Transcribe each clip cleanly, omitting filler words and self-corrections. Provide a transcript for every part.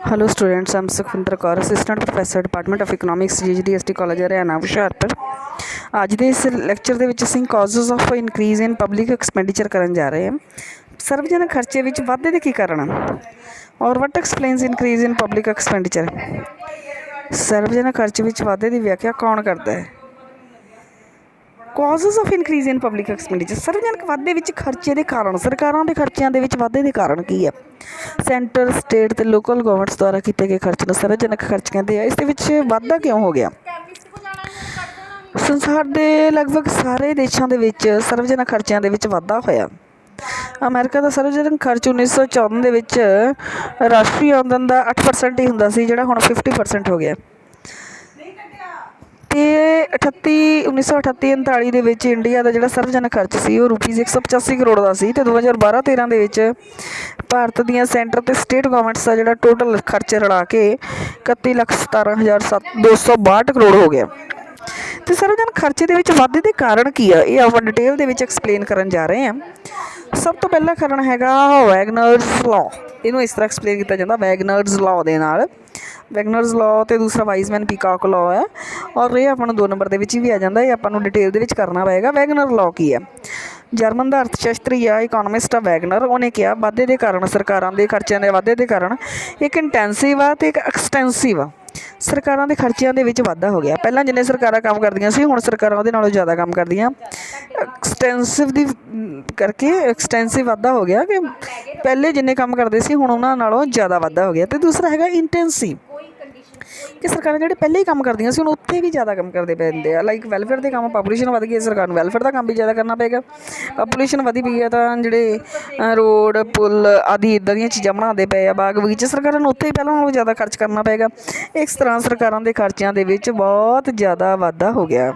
Hello students, I am Sukhwinder Kaur, assistant professor department of economics, GGDST college Haryana Hoshiarpur. ਅੱਜ ਦੇ ਇਸ lecture ਦੇ ਵਿੱਚ ਅਸੀਂ causes of increase in public expenditure ਕਰਨ ਜਾ ਰਹੇ ਹਾਂ। ਸਰਵਜਨਕ ਖਰਚੇ ਵਿੱਚ ਵਾਧੇ ਦੇ ਕੀ ਕਾਰਨ ਹਨ ਔਰ what explains increase in public expenditure. ਸਰਵਜਨਕ ਖਰਚ ਵਿੱਚ ਵਾਧੇ ਦੀ ਵਿਆਖਿਆ ਕੌਣ ਕਰਦਾ ਹੈ? Causes of increase in public expenditure, ਸਰਵਜਨਕ ਵਾਧੇ ਵਿੱਚ ਖਰਚੇ ਦੇ ਕਾਰਨ, ਸਰਕਾਰਾਂ ਦੇ ਖਰਚਿਆਂ ਦੇ ਵਿੱਚ ਵਾਧੇ ਦੇ ਕਾਰਨ ਕੀ ਹੈ? ਸੈਂਟਰ, ਸਟੇਟ ਅਤੇ ਲੋਕਲ ਗਵਰਨਮੈਂਟਸ ਦੁਆਰਾ ਕੀਤੇ ਗਏ ਖਰਚ ਨੂੰ ਸਰਵਜਨਕ ਖਰਚ ਕਹਿੰਦੇ ਆ। ਇਸ ਦੇ ਵਿੱਚ ਵਾਧਾ ਕਿਉਂ ਹੋ ਗਿਆ? ਸੰਸਾਰ ਦੇ ਲਗਭਗ ਸਾਰੇ ਦੇਸ਼ਾਂ ਦੇ ਵਿੱਚ ਸਰਵਜਨਕ ਖਰਚਿਆਂ ਦੇ ਵਿੱਚ ਵਾਧਾ ਹੋਇਆ। ਅਮਰੀਕਾ ਦਾ ਸਰਵਜਨਕ ਖਰਚ 1914 ਦੇ ਵਿੱਚ ਰਾਸ਼ਟਰੀ ਆਮਦਨ ਦਾ 8% ਹੀ ਹੁੰਦਾ ਸੀ, ਜਿਹੜਾ ਹੁਣ 50% ਹੋ ਗਿਆ। ਅਤੇ 1938-39 ਦੇ ਵਿੱਚ ਇੰਡੀਆ ਦਾ ਜਿਹੜਾ ਸਰਵਜਨਕ ਖਰਚ ਸੀ ਉਹ ਰੁਪੀਜ਼ 185 ਕਰੋੜ ਦਾ ਸੀ। ਅਤੇ 2012-13 ਦੇ ਵਿੱਚ ਭਾਰਤ ਦੀਆਂ ਸੈਂਟਰ ਅਤੇ ਸਟੇਟ ਗਵਰਨਮੈਂਟਸ ਦਾ ਜਿਹੜਾ ਟੋਟਲ ਖਰਚ ਰਲਾ ਕੇ 31,17,262 ਕਰੋੜ ਹੋ ਗਿਆ। ਅਤੇ ਸਰਵਜਨਕ ਖਰਚੇ ਦੇ ਵਿੱਚ ਵਾਧੇ ਦੇ ਕਾਰਨ ਕੀ ਆ, ਇਹ ਆਪਾਂ ਡਿਟੇਲ ਦੇ ਵਿੱਚ ਐਕਸਪਲੇਨ ਕਰਨ ਜਾ ਰਹੇ ਹਾਂ। ਸਭ ਤੋਂ ਪਹਿਲਾ ਕਾਰਨ ਹੈਗਾ ਵੈਗਨਰਜ਼ ਲਾਅ। ਇਹਨੂੰ ਇਸ ਤਰ੍ਹਾਂ ਐਕਸਪਲੇਨ ਕੀਤਾ ਜਾਂਦਾ ਵੈਗਨਰਜ਼ ਲਾਅ ਦੇ ਨਾਲ। ਵੈਗਨਰਜ਼ ਲਾਅ ਅਤੇ ਦੂਸਰਾ ਵਾਈਜ਼ਮੈਨ ਪੀਕਾਕ ਲਾਅ ਹੈ, ਔਰ ਇਹ ਆਪਾਂ ਨੂੰ 2 ਨੰਬਰ ਦੇ ਵਿੱਚ ਵੀ ਆ ਜਾਂਦਾ। ਇਹ ਆਪਾਂ ਨੂੰ ਡਿਟੇਲ ਦੇ ਵਿੱਚ ਕਰਨਾ ਪਏਗਾ। ਵੈਗਨਰ ਲਾਅ ਕੀ ਹੈ? ਜਰਮਨ ਦਾ ਅਰਥ ਸ਼ਾਸਤਰੀ ਆ, ਇਕੋਨੋਮਿਸਟ ਆ ਵੈਗਨਰ। ਉਹਨੇ ਕਿਹਾ ਵਾਧੇ ਦੇ ਕਾਰਨ, ਸਰਕਾਰਾਂ ਦੇ ਖਰਚਿਆਂ ਦੇ ਵਾਧੇ ਦੇ ਕਾਰਨ ਇੱਕ ਇੰਟੈਂਸਿਵ ਆ ਅਤੇ ਇੱਕ ਐਕਸਟੈਂਸਿਵ ਆ। ਸਰਕਾਰਾਂ ਦੇ ਖਰਚਿਆਂ ਦੇ ਵਿੱਚ ਵਾਧਾ ਹੋ ਗਿਆ। ਪਹਿਲਾਂ ਜਿੰਨੇ ਸਰਕਾਰਾਂ ਕੰਮ ਕਰਦੀਆਂ ਸੀ, ਹੁਣ ਸਰਕਾਰਾਂ ਉਹਦੇ ਨਾਲੋਂ ਜ਼ਿਆਦਾ ਕੰਮ ਕਰਦੀਆਂ। ਐਕਸਟੈਂਸਿਵ ਦੀ ਕਰਕੇ ਐਕਸਟੈਂਸਿਵ ਵਾਧਾ ਹੋ ਗਿਆ ਕਿ ਪਹਿਲੇ ਜਿੰਨੇ ਕੰਮ ਕਰਦੇ ਸੀ ਹੁਣ ਉਹਨਾਂ ਨਾਲੋਂ ਜ਼ਿਆਦਾ ਵਾਧਾ ਹੋ ਗਿਆ। ਅਤੇ ਦੂਸਰਾ ਹੈਗਾ ਇੰਟੈਂਸਿਵ, ਕਿ ਸਰਕਾਰਾਂ ਜਿਹੜੇ ਪਹਿਲੇ ਹੀ ਕੰਮ ਕਰਦੀਆਂ ਸੀ ਹੁਣ ਉੱਥੇ ਵੀ ਜ਼ਿਆਦਾ ਕੰਮ ਕਰਦੇ ਪੈਂਦੇ ਆ। ਲਾਈਕ ਵੈਲਫੇਅਰ ਦੇ ਕੰਮ, ਪਾਪੂਲੇਸ਼ਨ ਵੱਧ ਗਈ, ਸਰਕਾਰ ਨੂੰ ਵੈਲਫੇਅਰ ਦਾ ਕੰਮ ਵੀ ਜ਼ਿਆਦਾ ਕਰਨਾ ਪਏਗਾ। ਪਾਪੂਲੇਸ਼ਨ ਵਧੀ ਪਈ ਹੈ ਤਾਂ ਜਿਹੜੇ ਰੋਡ, ਪੁੱਲ ਆਦਿ ਇੱਦਾਂ ਦੀਆਂ ਚੀਜ਼ਾਂ ਬਣਾਉਂਦੇ ਪਏ ਆ, ਬਾਗ ਬਗੀਚੇ, ਸਰਕਾਰਾਂ ਨੂੰ ਉੱਥੇ ਹੀ ਪਹਿਲਾਂ ਨਾਲੋਂ ਜ਼ਿਆਦਾ ਖਰਚ ਕਰਨਾ ਪਏਗਾ। ਇਸ ਤਰ੍ਹਾਂ ਸਰਕਾਰਾਂ ਦੇ ਖਰਚਿਆਂ ਦੇ ਵਿੱਚ ਬਹੁਤ ਜ਼ਿਆਦਾ ਵਾਧਾ ਹੋ ਗਿਆ।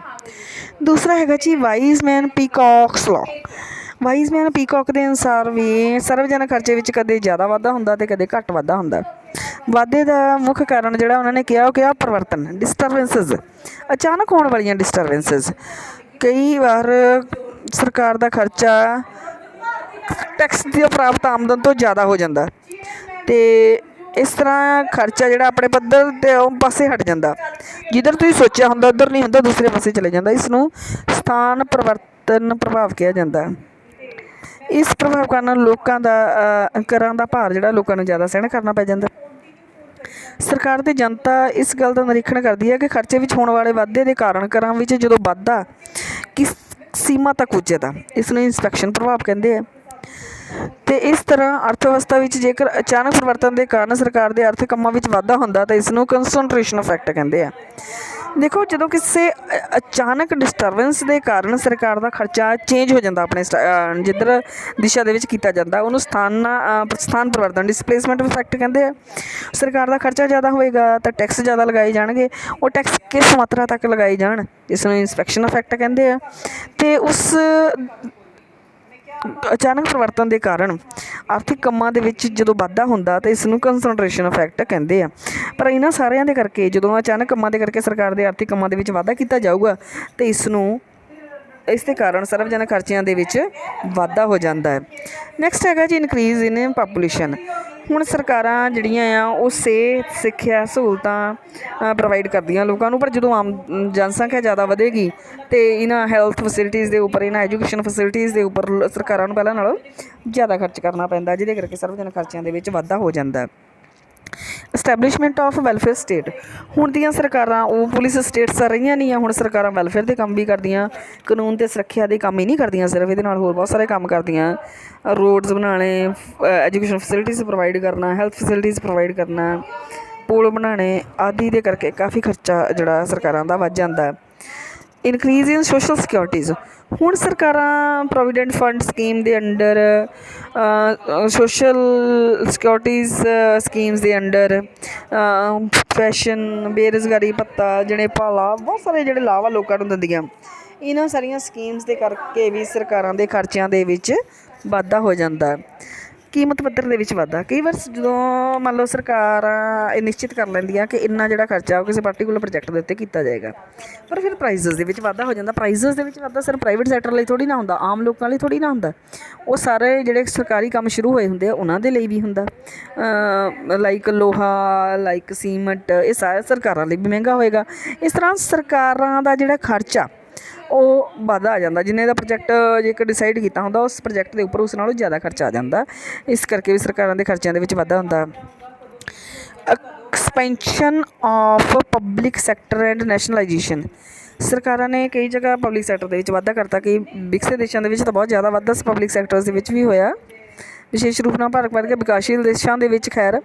ਦੂਸਰਾ ਹੈਗਾ ਜੀ ਵਾਈਜ਼ਮੈਨ ਪੀਕਾਕਸ ਲਾਅ। ਵਾਈਜ਼ਮੈਨ ਪੀਕਾਕ ਦੇ ਅਨੁਸਾਰ ਵੀ ਸਰਵਜਨਕ ਖਰਚੇ ਵਿੱਚ ਕਦੇ ਜ਼ਿਆਦਾ ਵਾਧਾ ਹੁੰਦਾ ਅਤੇ ਕਦੇ ਘੱਟ ਵਾਧਾ ਹੁੰਦਾ। ਵਾਧੇ ਦਾ ਮੁੱਖ ਕਾਰਨ ਜਿਹੜਾ ਉਹਨਾਂ ਨੇ ਕਿਹਾ, ਉਹ ਕਿਹਾ ਪਰਿਵਰਤਨ, ਡਿਸਟਰਬੈਂਸਿਸ, ਅਚਾਨਕ ਹੋਣ ਵਾਲੀਆਂ ਡਿਸਟਰਬੈਂਸਿਸ। ਕਈ ਵਾਰ ਸਰਕਾਰ ਦਾ ਖਰਚਾ ਟੈਕਸ ਦੀ ਪ੍ਰਾਪਤ ਆਮਦਨ ਤੋਂ ਜ਼ਿਆਦਾ ਹੋ ਜਾਂਦਾ ਅਤੇ ਇਸ ਤਰ੍ਹਾਂ ਖਰਚਾ ਜਿਹੜਾ ਆਪਣੇ ਪੱਧਰ 'ਤੇ ਉਹ ਪਾਸੇ ਹਟ ਜਾਂਦਾ। ਜਿੱਧਰ ਤੁਸੀਂ ਸੋਚਿਆ ਹੁੰਦਾ ਉੱਧਰ ਨਹੀਂ ਹੁੰਦਾ, ਦੂਸਰੇ ਪਾਸੇ ਚਲੇ ਜਾਂਦਾ। ਇਸ ਨੂੰ ਸਥਾਨ ਪਰਿਵਰਤਨ ਪ੍ਰਭਾਵ ਕਿਹਾ ਜਾਂਦਾ। ਇਸ ਪ੍ਰਭਾਵ ਕਾਰਨ ਲੋਕਾਂ ਦਾ ਕਰਾਂ ਦਾ ਭਾਰ ਜਿਹੜਾ ਲੋਕਾਂ ਨੂੰ ਜ਼ਿਆਦਾ ਸਹਿਣ ਕਰਨਾ ਪੈ ਜਾਂਦਾ। ਸਰਕਾਰ ਅਤੇ ਜਨਤਾ ਇਸ ਗੱਲ ਦਾ ਨਿਰੀਖਣ ਕਰਦੀ ਹੈ ਕਿ ਖਰਚੇ ਵਿੱਚ ਹੋਣ ਵਾਲੇ ਵਾਧੇ ਦੇ ਕਾਰਨ ਕਰਾਂ ਵਿੱਚ ਜਦੋਂ ਵਾਧਾ ਕਿਸ ਸੀਮਾ ਤੱਕ ਪੁੱਜਦਾ, ਇਸ ਨੂੰ ਇੰਸਪੈਕਸ਼ਨ ਪ੍ਰਭਾਵ ਕਹਿੰਦੇ ਆ। ਅਤੇ ਇਸ ਤਰ੍ਹਾਂ ਅਰਥ ਵਿਵਸਥਾ ਵਿੱਚ ਜੇਕਰ ਅਚਾਨਕ ਪਰਿਵਰਤਨ ਦੇ ਕਾਰਨ ਸਰਕਾਰ ਦੇ ਆਰਥਿਕ ਕੰਮਾਂ ਵਿੱਚ ਵਾਧਾ ਹੁੰਦਾ ਤਾਂ ਇਸ ਨੂੰ ਕੰਸਨਟ੍ਰੇਸ਼ਨ ਇਫੈਕਟ ਕਹਿੰਦੇ ਆ। ਦੇਖੋ, ਜਦੋਂ ਕਿਸੇ ਅਚਾਨਕ ਡਿਸਟਰਬੈਂਸ ਦੇ ਕਾਰਨ ਸਰਕਾਰ ਦਾ ਖਰਚਾ ਚੇਂਜ ਹੋ ਜਾਂਦਾ, ਆਪਣੇ ਜਿੱਧਰ ਦਿਸ਼ਾ ਦੇ ਵਿੱਚ ਕੀਤਾ ਜਾਂਦਾ, ਉਹਨੂੰ ਸਥਾਨ ਪਰਿਵਰਤਨ, ਡਿਸਪਲੇਸਮੈਂਟ ਇਫੈਕਟ ਕਹਿੰਦੇ ਆ। ਸਰਕਾਰ ਦਾ ਖਰਚਾ ਜ਼ਿਆਦਾ ਹੋਏਗਾ ਤਾਂ ਟੈਕਸ ਜ਼ਿਆਦਾ ਲਗਾਏ ਜਾਣਗੇ। ਉਹ ਟੈਕਸ ਕਿਸ ਮਾਤਰਾ ਤੱਕ ਲਗਾਏ ਜਾਣ, ਇਸ ਨੂੰ ਇੰਸਪੈਕਸ਼ਨ ਇਫੈਕਟ ਕਹਿੰਦੇ ਆ। ਅਤੇ ਉਸ ਅਚਾਨਕ ਪਰਿਵਰਤਨ ਦੇ ਕਾਰਨ ਆਰਥਿਕ ਕੰਮਾਂ ਦੇ ਵਿੱਚ ਜਦੋਂ ਵਾਧਾ ਹੁੰਦਾ ਤਾਂ ਇਸ ਨੂੰ ਕੰਸਨਟ੍ਰੇਸ਼ਨ ਇਫੈਕਟ ਕਹਿੰਦੇ ਆ। ਪਰ ਇਹਨਾਂ ਸਾਰਿਆਂ ਦੇ ਕਰਕੇ ਜਦੋਂ ਅਚਾਨਕ ਕੰਮਾਂ ਦੇ ਕਰਕੇ ਸਰਕਾਰ ਦੇ ਆਰਥਿਕ ਕੰਮਾਂ ਦੇ ਵਿੱਚ ਵਾਧਾ ਕੀਤਾ ਜਾਊਗਾ ਤਾਂ ਇਸ ਦੇ ਕਾਰਨ ਸਰਵਜਨਕ ਖਰਚਿਆਂ ਦੇ ਵਿੱਚ ਵਾਧਾ ਹੋ ਜਾਂਦਾ ਹੈ। ਨੈਕਸਟ ਹੈਗਾ ਜੀ ਇਨਕਰੀਜ਼ ਇਨ ਪਾਪੂਲੇਸ਼ਨ। ਹੁਣ ਸਰਕਾਰਾਂ ਜਿਹੜੀਆਂ ਆ ਉਹ ਸਿਹਤ, ਸਿੱਖਿਆ ਸਹੂਲਤਾਂ ਪ੍ਰੋਵਾਈਡ ਕਰਦੀਆਂ ਲੋਕਾਂ ਨੂੰ, ਪਰ ਜਦੋਂ ਆਮ ਜਨਸੰਖਿਆ ਜ਼ਿਆਦਾ ਵਧੇਗੀ ਅਤੇ ਇਹਨਾਂ ਹੈਲਥ ਫੈਸਿਲਿਟੀਜ਼ ਦੇ ਉੱਪਰ, ਇਹਨਾਂ ਐਜੂਕੇਸ਼ਨ ਫੈਸਿਲਿਟੀਜ਼ ਦੇ ਉੱਪਰ ਸਰਕਾਰਾਂ ਨੂੰ ਪਹਿਲਾਂ ਨਾਲੋਂ ਜ਼ਿਆਦਾ ਖਰਚ ਕਰਨਾ ਪੈਂਦਾ, ਜਿਹਦੇ ਕਰਕੇ ਸਰਵਜਨਕ ਖਰਚਿਆਂ ਦੇ ਵਿੱਚ ਵਾਧਾ ਹੋ ਜਾਂਦਾ। Establishment of welfare state. ਹੁਣ ਦੀਆਂ ਸਰਕਾਰਾਂ ਉਹ ਪੁਲਿਸ ਸਟੇਟਸ ਰਹੀਆਂ ਨਹੀਂ ਆ, ਹੁਣ ਸਰਕਾਰਾਂ ਵੈਲਫੇਅਰ ਦੇ ਕੰਮ ਵੀ ਕਰਦੀਆਂ, ਕਾਨੂੰਨ ਅਤੇ ਸੁਰੱਖਿਆ ਦੇ ਕੰਮ ਹੀ ਨਹੀਂ ਕਰਦੀਆਂ ਸਿਰਫ, ਇਹਦੇ ਨਾਲ ਹੋਰ ਬਹੁਤ ਸਾਰੇ ਕੰਮ ਕਰਦੀਆਂ। ਰੋਡਸ ਬਣਾਉਣੇ, ਐਜੂਕੇਸ਼ਨ ਫੈਸਿਲਿਟੀਜ਼ ਪ੍ਰੋਵਾਈਡ ਕਰਨਾ, ਹੈਲਥ ਫੈਸਿਲਿਟੀਜ਼ ਪ੍ਰੋਵਾਈਡ ਕਰਨਾ, ਪੁਲ ਬਣਾਉਣੇ ਆਦਿ ਦੇ ਕਰਕੇ ਕਾਫੀ ਖਰਚਾ ਜਿਹੜਾ ਸਰਕਾਰਾਂ ਦਾ ਵੱਧ ਜਾਂਦਾ। ਇਨਕਰੀਜ਼ ਇਨ ਸੋਸ਼ਲ ਸਿਕਿਉਰਿਟੀਜ਼। ਹੁਣ ਸਰਕਾਰਾਂ ਪ੍ਰੋਵੀਡੈਂਟ ਫੰਡ ਸਕੀਮ ਦੇ ਅੰਡਰ, ਸੋਸ਼ਲ ਸਿਕਿਉਰਿਟੀਜ਼ ਸਕੀਮਸ ਦੇ ਅੰਡਰ, ਪੈਨਸ਼ਨ, ਬੇਰੁਜ਼ਗਾਰੀ ਭੱਤਾ, ਜਣੇਪਾ ਲਾਭ, ਬਹੁਤ ਸਾਰੇ ਜਿਹੜੇ ਲਾਭ ਆ ਲੋਕਾਂ ਨੂੰ ਦਿੰਦੀਆਂ। ਇਹਨਾਂ ਸਾਰੀਆਂ ਸਕੀਮਸ ਦੇ ਕਰਕੇ ਵੀ ਸਰਕਾਰਾਂ ਦੇ ਖਰਚਿਆਂ ਦੇ ਵਿੱਚ ਵਾਧਾ ਹੋ ਜਾਂਦਾ। ਕੀਮਤ ਪੱਧਰ ਦੇ ਵਿੱਚ ਵਾਧਾ। ਕਈ ਵਾਰ ਜਦੋਂ ਮੰਨ ਲਓ ਸਰਕਾਰਾਂ ਇਹ ਨਿਸ਼ਚਿਤ ਕਰ ਲੈਂਦੀਆਂ ਕਿ ਇੰਨਾ ਜਿਹੜਾ ਖਰਚਾ ਉਹ ਕਿਸੇ ਪਾਰਟੀਕੂਲਰ ਪ੍ਰੋਜੈਕਟ ਦੇ ਉੱਤੇ ਕੀਤਾ ਜਾਏਗਾ, ਪਰ ਫਿਰ ਪ੍ਰਾਈਸਿਸ ਦੇ ਵਿੱਚ ਵਾਧਾ ਹੋ ਜਾਂਦਾ। ਪ੍ਰਾਈਸਿਸ ਦੇ ਵਿੱਚ ਵਾਧਾ ਸਿਰਫ ਪ੍ਰਾਈਵੇਟ ਸੈਕਟਰ ਲਈ ਥੋੜ੍ਹੀ ਨਾ ਹੁੰਦਾ, ਆਮ ਲੋਕਾਂ ਲਈ ਥੋੜ੍ਹੀ ਨਾ ਹੁੰਦਾ, ਉਹ ਸਾਰੇ ਜਿਹੜੇ ਸਰਕਾਰੀ ਕੰਮ ਸ਼ੁਰੂ ਹੋਏ ਹੁੰਦੇ ਆ ਉਹਨਾਂ ਦੇ ਲਈ ਵੀ ਹੁੰਦਾ। ਲਾਈਕ ਲੋਹਾ, ਲਾਈਕ ਸੀਮੈਂਟ, ਇਹ ਸਾਰੇ ਸਰਕਾਰਾਂ ਲਈ ਵੀ ਮਹਿੰਗਾ ਹੋਏਗਾ। ਇਸ ਤਰ੍ਹਾਂ ਸਰਕਾਰਾਂ ਦਾ ਜਿਹੜਾ ਖਰਚਾ ਉਹ ਵੱਧਦਾ ਆ ਜਾਂਦਾ। ਜਿੰਨੇ ਦਾ ਪ੍ਰੋਜੈਕਟ ਜੇਕਰ ਡਿਸਾਈਡ ਕੀਤਾ ਹੁੰਦਾ ਉਸ ਪ੍ਰੋਜੈਕਟ ਦੇ ਉੱਪਰ ਉਸ ਨਾਲੋਂ ਜ਼ਿਆਦਾ ਖਰਚਾ ਆ ਜਾਂਦਾ। ਇਸ ਕਰਕੇ ਵੀ ਸਰਕਾਰਾਂ ਦੇ ਖਰਚਿਆਂ ਦੇ ਵਿੱਚ ਵਾਧਾ ਹੁੰਦਾ। Expansion of public sector and nationalisation. ਸਰਕਾਰਾਂ ਨੇ ਕਈ ਜਗ੍ਹਾ ਪਬਲਿਕ ਸੈਕਟਰ ਦੇ ਵਿੱਚ ਵਾਧਾ ਕਰਤਾ। ਕਈ ਵਿਕਸਿਤ ਦੇਸ਼ਾਂ ਦੇ ਵਿੱਚ ਤਾਂ ਬਹੁਤ ਜ਼ਿਆਦਾ ਵਾਧਾ ਪਬਲਿਕ ਸੈਕਟਰਸ ਦੇ ਵਿੱਚ ਵੀ ਹੋਇਆ, ਵਿਸ਼ੇਸ਼ ਰੂਪ ਨਾਲ ਭਾਰਤ ਵਰਗੇ ਵਿਕਾਸਸ਼ੀਲ ਦੇਸ਼ਾਂ ਦੇ ਵਿੱਚ। ਖੈਰ,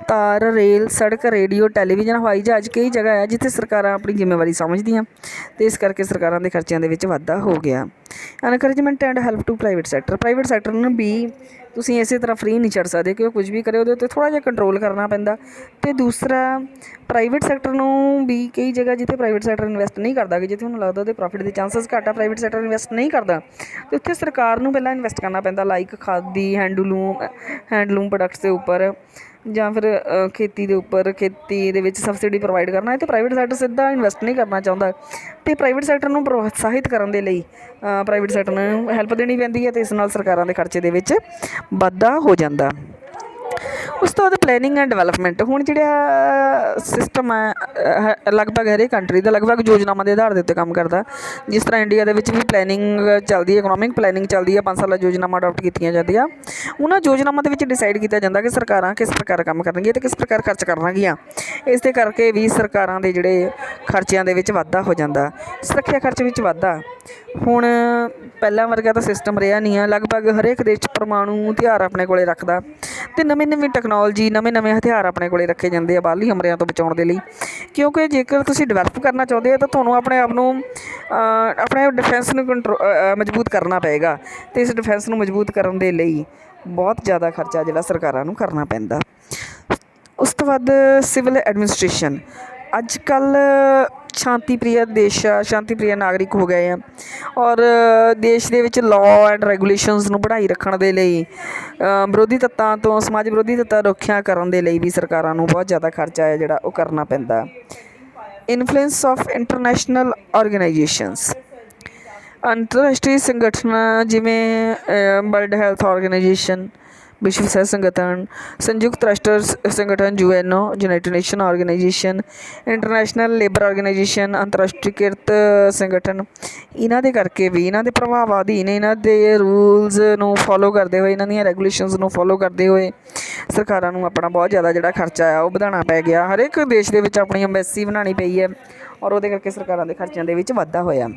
ਤਾਰ, ਰੇਲ, ਸੜਕ, ਰੇਡੀਓ, ਟੈਲੀਵਿਜ਼ਨ, ਹਵਾਈ ਜਹਾਜ਼, ਕਈ ਜਗ੍ਹਾ ਹੈ ਜਿੱਥੇ ਸਰਕਾਰਾਂ ਆਪਣੀ ਜ਼ਿੰਮੇਵਾਰੀ ਸਮਝਦੀਆਂ ਅਤੇ ਇਸ ਕਰਕੇ ਸਰਕਾਰਾਂ ਦੇ ਖਰਚਿਆਂ ਦੇ ਵਿੱਚ ਵਾਧਾ ਹੋ ਗਿਆ। Encouragement and help to private sector. Private sector ਨੂੰ ਵੀ ਤੁਸੀਂ ਇਸੇ ਤਰ੍ਹਾਂ ਫਰੀ ਨਹੀਂ ਛੱਡ ਸਕਦੇ ਕਿ ਉਹ ਕੁਝ ਵੀ ਕਰੇ, ਉਹਦੇ ਉੱਤੇ ਥੋੜ੍ਹਾ ਜਿਹਾ ਕੰਟਰੋਲ ਕਰਨਾ ਪੈਂਦਾ। ਅਤੇ ਦੂਸਰਾ, ਪ੍ਰਾਈਵੇਟ ਸੈਕਟਰ ਨੂੰ ਵੀ ਕਈ ਜਗ੍ਹਾ ਜਿੱਥੇ ਪ੍ਰਾਈਵੇਟ ਸੈਕਟਰ ਇਨਵੈਸਟ ਨਹੀਂ ਕਰਦਾ, ਕਿ ਜਿੱਥੇ ਉਹਨੂੰ ਲੱਗਦਾ ਉਹਦੇ ਪ੍ਰੋਫਿਟ ਦੇ ਚਾਂਸਸ ਘੱਟ ਆ, ਪ੍ਰਾਈਵੇਟ ਸੈਕਟਰ ਇਨਵੈਸਟ ਨਹੀਂ ਕਰਦਾ, ਅਤੇ ਉੱਥੇ ਸਰਕਾਰ ਨੂੰ ਪਹਿਲਾਂ ਇਨਵੈਸਟ ਕਰਨਾ ਪੈਂਦਾ। ਲਾਈਕ ਖਾਦੀ, ਹੈਂਡਲੂਮ ਪ੍ਰੋਡਕਟਸ ਦੇ ਉੱਪਰ, ਜਾਂ ਫਿਰ ਖੇਤੀ ਦੇ ਉੱਪਰ, ਖੇਤੀ ਦੇ ਵਿੱਚ ਸਬਸਿਡੀ ਪ੍ਰੋਵਾਈਡ ਕਰਨਾ। ਅਤੇ ਪ੍ਰਾਈਵੇਟ ਸੈਕਟਰ ਸਿੱਧਾ ਇਨਵੈਸਟ ਨਹੀਂ ਕਰਨਾ ਚਾਹੁੰਦਾ, ਅਤੇ ਪ੍ਰਾਈਵੇਟ ਸੈਕਟਰ ਨੂੰ ਪ੍ਰੋਤਸਾਹਿਤ ਕਰਨ ਦੇ ਲਈ ਪ੍ਰਾਈਵੇਟ ਸੈਕਟਰ ਨੂੰ ਹੈਲਪ ਦੇਣੀ ਪੈਂਦੀ ਹੈ, ਅਤੇ ਇਸ ਨਾਲ ਸਰਕਾਰਾਂ ਦੇ ਖਰਚੇ ਦੇ ਵਿੱਚ ਵਾਧਾ ਹੋ ਜਾਂਦਾ। ਉਸ ਤੋਂ ਬਾਅਦ ਪਲੈਨਿੰਗ ਐਂਡ ਡਿਵੈਲਪਮੈਂਟ। ਹੁਣ ਜਿਹੜਾ ਸਿਸਟਮ ਹੈ ਲਗਭਗ ਹਰੇਕ ਕੰਟਰੀ ਦਾ ਲਗਭਗ ਯੋਜਨਾਵਾਂ ਦੇ ਆਧਾਰ ਦੇ ਉੱਤੇ ਕੰਮ ਕਰਦਾ। ਜਿਸ ਤਰ੍ਹਾਂ ਇੰਡੀਆ ਦੇ ਵਿੱਚ ਵੀ ਪਲੈਨਿੰਗ ਚੱਲਦੀ ਹੈ, ਇਕਨੋਮਿਕ ਪਲੈਨਿੰਗ ਚੱਲਦੀ ਹੈ, 5 ਸਾਲਾ ਯੋਜਨਾਵਾਂ ਅਡੋਪਟ ਕੀਤੀਆਂ ਜਾਂਦੀਆਂ। ਉਹਨਾਂ ਯੋਜਨਾਵਾਂ ਦੇ ਵਿੱਚ ਡਿਸਾਈਡ ਕੀਤਾ ਜਾਂਦਾ ਕਿ ਸਰਕਾਰਾਂ ਕਿਸ ਪ੍ਰਕਾਰ ਕੰਮ ਕਰਨਗੀਆਂ ਅਤੇ ਕਿਸ ਪ੍ਰਕਾਰ ਖਰਚ ਕਰਨਗੀਆਂ। ਇਸ ਦੇ ਕਰਕੇ ਵੀ ਸਰਕਾਰਾਂ ਦੇ ਜਿਹੜੇ ਖਰਚਿਆਂ ਦੇ ਵਿੱਚ ਵਾਧਾ ਹੋ ਜਾਂਦਾ। ਸੁਰੱਖਿਆ ਖਰਚ ਵਿੱਚ ਵਾਧਾ। ਹੁਣ ਪਹਿਲਾਂ ਵਰਗਾ ਤਾਂ ਸਿਸਟਮ ਰਿਹਾ ਨਹੀਂ ਆ। ਲਗਭਗ ਹਰੇਕ ਦੇਸ਼ 'ਚ ਪਰਮਾਣੂ ਹਥਿਆਰ ਆਪਣੇ ਕੋਲ ਰੱਖਦਾ, ਅਤੇ ਨਵੀਂ ਟੈਕਨੋਲੋਜੀ, ਨਵੇਂ ਹਥਿਆਰ ਆਪਣੇ ਕੋਲ ਰੱਖੇ ਜਾਂਦੇ ਆ ਬਾਹਰਲੀ ਹਮਲਿਆਂ ਤੋਂ ਬਚਾਉਣ ਦੇ ਲਈ। ਕਿਉਂਕਿ ਜੇਕਰ ਤੁਸੀਂ ਡਿਵੈਲਪ ਕਰਨਾ ਚਾਹੁੰਦੇ ਹੋ ਤਾਂ ਤੁਹਾਨੂੰ ਆਪਣੇ ਆਪ ਨੂੰ ਆਪਣੇ ਡਿਫੈਂਸ ਨੂੰ ਮਜ਼ਬੂਤ ਕਰਨਾ ਪਏਗਾ, ਅਤੇ ਇਸ ਡਿਫੈਂਸ ਨੂੰ ਮਜ਼ਬੂਤ ਕਰਨ ਦੇ ਲਈ ਬਹੁਤ ਜ਼ਿਆਦਾ ਖਰਚਾ ਜਿਹੜਾ ਸਰਕਾਰਾਂ ਨੂੰ ਕਰਨਾ ਪੈਂਦਾ। ਉਸ ਤੋਂ ਬਾਅਦ ਸਿਵਲ ਐਡਮਿਨਿਸਟ੍ਰੇਸ਼ਨ। ਅੱਜ ਕੱਲ੍ਹ ਸ਼ਾਂਤੀ ਪ੍ਰਿਆ ਦੇਸ਼ ਆ, ਸ਼ਾਂਤੀ ਪ੍ਰਿਆ ਨਾਗਰਿਕ ਹੋ ਗਏ ਆ, ਔਰ ਦੇਸ਼ ਦੇ ਵਿੱਚ ਲਾਅ ਐਂਡ ਰੈਗੂਲੇਸ਼ਨਸ ਨੂੰ ਬਣਾਈ ਰੱਖਣ ਦੇ ਲਈ, ਵਿਰੋਧੀ ਤੱਤਾਂ ਤੋਂ, ਸਮਾਜ ਵਿਰੋਧੀ ਤੱਤਾਂ ਰੋਕਿਆ ਕਰਨ ਦੇ ਲਈ ਵੀ ਸਰਕਾਰਾਂ ਨੂੰ ਬਹੁਤ ਜ਼ਿਆਦਾ ਖਰਚਾ ਹੈ ਜਿਹੜਾ ਉਹ ਕਰਨਾ ਪੈਂਦਾ। Influence of international organisations. ਅੰਤਰਰਾਸ਼ਟਰੀ ਸੰਗਠਨ ਜਿਵੇਂ ਵਰਲਡ ਹੈਲਥ ਔਰਗਨਾਈਜੇਸ਼ਨ, ਵਿਸ਼ਵ ਸਿਹਤ ਸੰਗਠਨ, ਸੰਯੁਕਤ ਰਾਸ਼ਟਰ ਸੰਗਠਨ UNO, United Nation Organisation, International Labour Organisation, ਅੰਤਰਰਾਸ਼ਟਰੀਕ੍ਰਿਤ ਸੰਗਠਨ, ਇਹਨਾਂ ਦੇ ਕਰਕੇ ਵੀ, ਇਹਨਾਂ ਦੇ ਪ੍ਰਭਾਵ ਅਧੀਨ, ਇਹਨਾਂ ਦੇ ਰੂਲਸ ਨੂੰ ਫੋਲੋ ਕਰਦੇ ਹੋਏ, ਇਹਨਾਂ ਦੀਆਂ ਰੈਗੂਲੇਸ਼ਨਸ ਨੂੰ ਫੋਲੋ ਕਰਦੇ ਹੋਏ ਸਰਕਾਰਾਂ ਨੂੰ ਆਪਣਾ ਬਹੁਤ ਜ਼ਿਆਦਾ ਜਿਹੜਾ ਖਰਚਾ ਆ ਉਹ ਵਧਾਉਣਾ ਪੈ ਗਿਆ। ਹਰੇਕ ਦੇਸ਼ ਦੇ ਵਿੱਚ ਆਪਣੀ ਅੰਬੈਸੀ ਬਣਾਉਣੀ ਪਈ ਹੈ, ਔਰ ਉਹਦੇ ਕਰਕੇ ਸਰਕਾਰਾਂ ਦੇ ਖਰਚਿਆਂ ਦੇ ਵਿੱਚ ਵਾਧਾ ਹੋਇਆ।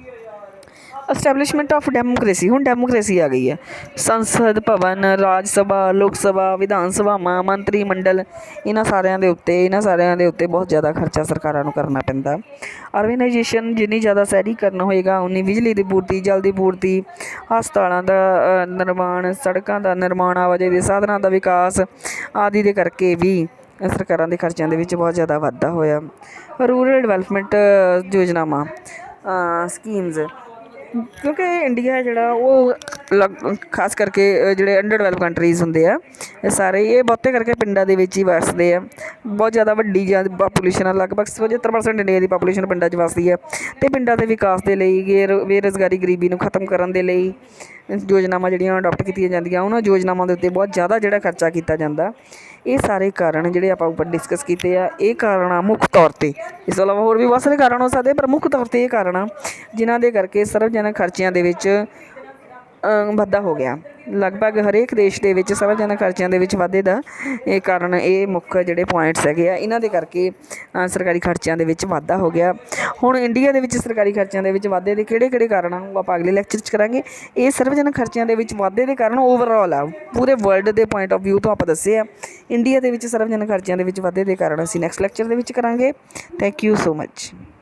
Establishment of democracy. ਹੁਣ ਡੈਮੋਕ੍ਰੇਸੀ ਆ ਗਈ ਹੈ। ਸੰਸਦ ਭਵਨ, ਰਾਜ ਸਭਾ, ਲੋਕ ਸਭਾ, ਵਿਧਾਨ ਸਭਾਵਾਂ, ਮੰਤਰੀ ਮੰਡਲ, ਇਹਨਾਂ ਸਾਰਿਆਂ ਦੇ ਉੱਤੇ ਬਹੁਤ ਜ਼ਿਆਦਾ ਖਰਚਾ ਸਰਕਾਰਾਂ ਨੂੰ ਕਰਨਾ ਪੈਂਦਾ। ਆਰਗੇਨਾਈਜੇਸ਼ਨ, ਜਿੰਨੀ ਜ਼ਿਆਦਾ ਸ਼ਹਿਰੀਕਰਨ ਹੋਏਗਾ ਉਨੀ ਬਿਜਲੀ ਦੀ ਪੂਰਤੀ, ਜਲ ਦੀ ਪੂਰਤੀ, ਹਸਪਤਾਲਾਂ ਦਾ ਨਿਰਮਾਣ, ਸੜਕਾਂ ਦਾ ਨਿਰਮਾਣ, ਆਵਾਜਾਈ ਦੇ ਸਾਧਨਾਂ ਦਾ ਵਿਕਾਸ ਆਦਿ ਦੇ ਕਰਕੇ ਵੀ ਸਰਕਾਰਾਂ ਦੇ ਖਰਚਿਆਂ ਦੇ ਵਿੱਚ ਬਹੁਤ ਜ਼ਿਆਦਾ ਵਾਧਾ ਹੋਇਆ। ਰੂਰਲ ਡਿਵੈਲਪਮੈਂਟ ਯੋਜਨਾਵਾਂ, ਸਕੀਮਜ਼। ਕਿਉਂਕਿ ਇੰਡੀਆ ਜਿਹੜਾ ਉਹ ਖਾਸ ਕਰਕੇ ਜਿਹੜੇ ਅੰਡਰ ਡਿਵੈਲਪ ਕੰਟਰੀਜ਼ ਹੁੰਦੇ ਆ, ਇਹ ਸਾਰੇ ਇਹ ਬਹੁਤੇ ਕਰਕੇ ਪਿੰਡਾਂ ਦੇ ਵਿੱਚ ਹੀ ਵੱਸਦੇ ਆ। ਬਹੁਤ ਜ਼ਿਆਦਾ ਵੱਡੀ ਪਾਪੂਲੇਸ਼ਨ ਆ, ਲਗਭਗ 75% ਇੰਡੀਆ ਦੀ ਪਾਪੂਲੇਸ਼ਨ ਪਿੰਡਾਂ 'ਚ ਵੱਸਦੀ ਹੈ, ਅਤੇ ਪਿੰਡਾਂ ਦੇ ਵਿਕਾਸ ਦੇ ਲਈ, ਬੇਰੁਜ਼ਗਾਰੀ, ਗਰੀਬੀ ਨੂੰ ਖਤਮ ਕਰਨ ਦੇ ਲਈ ਯੋਜਨਾਵਾਂ ਜਿਹੜੀਆਂ ਅਡੋਪਟ ਕੀਤੀਆਂ ਜਾਂਦੀਆਂ, ਉਹਨਾਂ ਯੋਜਨਾਵਾਂ ਦੇ ਉੱਤੇ ਬਹੁਤ ਜ਼ਿਆਦਾ ਜਿਹੜਾ ਖਰਚਾ ਕੀਤਾ ਜਾਂਦਾ। ਇਹ ਸਾਰੇ ਕਾਰਨ ਜਿਹੜੇ ਆਪਾਂ ਉੱਪਰ ਡਿਸਕਸ ਕੀਤੇ ਆ, ਇਹ ਕਾਰਨ ਆ ਮੁੱਖ ਤੌਰ 'ਤੇ। ਇਸ ਤੋਂ ਇਲਾਵਾ ਹੋਰ ਵੀ ਬਹੁਤ ਸਾਰੇ ਕਾਰਨ ਹੋ ਸਕਦੇ, ਪਰ ਮੁੱਖ ਤੌਰ 'ਤੇ ਇਹ ਕਾਰਨ ਆ ਜਿਨ੍ਹਾਂ ਦੇ ਕਰਕੇ ਸਰਵਜਨਕ ਖਰਚਿਆਂ ਦੇ ਵਿੱਚ ਵਾਧਾ ਹੋ ਗਿਆ। ਲਗਭਗ ਹਰੇਕ ਦੇਸ਼ ਦੇ ਵਿੱਚ ਸਰਵਜਨਕ ਖਰਚਿਆਂ ਦੇ ਵਿੱਚ ਵਾਧੇ ਦਾ ਇਹ ਕਾਰਨ, ਇਹ ਮੁੱਖ ਜਿਹੜੇ ਪੁਆਇੰਟਸ ਹੈਗੇ ਆ, ਇਹਨਾਂ ਦੇ ਕਰਕੇ ਸਰਕਾਰੀ ਖਰਚਿਆਂ ਦੇ ਵਿੱਚ ਵਾਧਾ ਹੋ ਗਿਆ। ਹੁਣ ਇੰਡੀਆ ਦੇ ਵਿੱਚ ਸਰਕਾਰੀ ਖਰਚਿਆਂ ਦੇ ਵਿੱਚ ਵਾਧੇ ਦੇ ਕਿਹੜੇ ਕਾਰਨ ਆ, ਉਹ ਆਪਾਂ ਅਗਲੇ ਲੈਕਚਰ 'ਚ ਕਰਾਂਗੇ। ਇਹ ਸਰਵਜਨਕ ਖਰਚਿਆਂ ਦੇ ਵਿੱਚ ਵਾਧੇ ਦੇ ਕਾਰਨ ਓਵਰਆਲ ਆ, ਪੂਰੇ ਵਰਲਡ ਦੇ ਪੁਆਇੰਟ ਆਫ ਵਿਊ ਤੋਂ ਆਪਾਂ ਦੱਸੇ ਆ। ਇੰਡੀਆ ਦੇ ਵਿੱਚ ਸਰਵਜਨਕ ਖਰਚਿਆਂ ਦੇ ਵਿੱਚ ਵਾਧੇ ਦੇ ਕਾਰਨ ਅਸੀਂ ਨੈਕਸਟ ਲੈਕਚਰ ਦੇ ਵਿੱਚ ਕਰਾਂਗੇ। Thank you so much.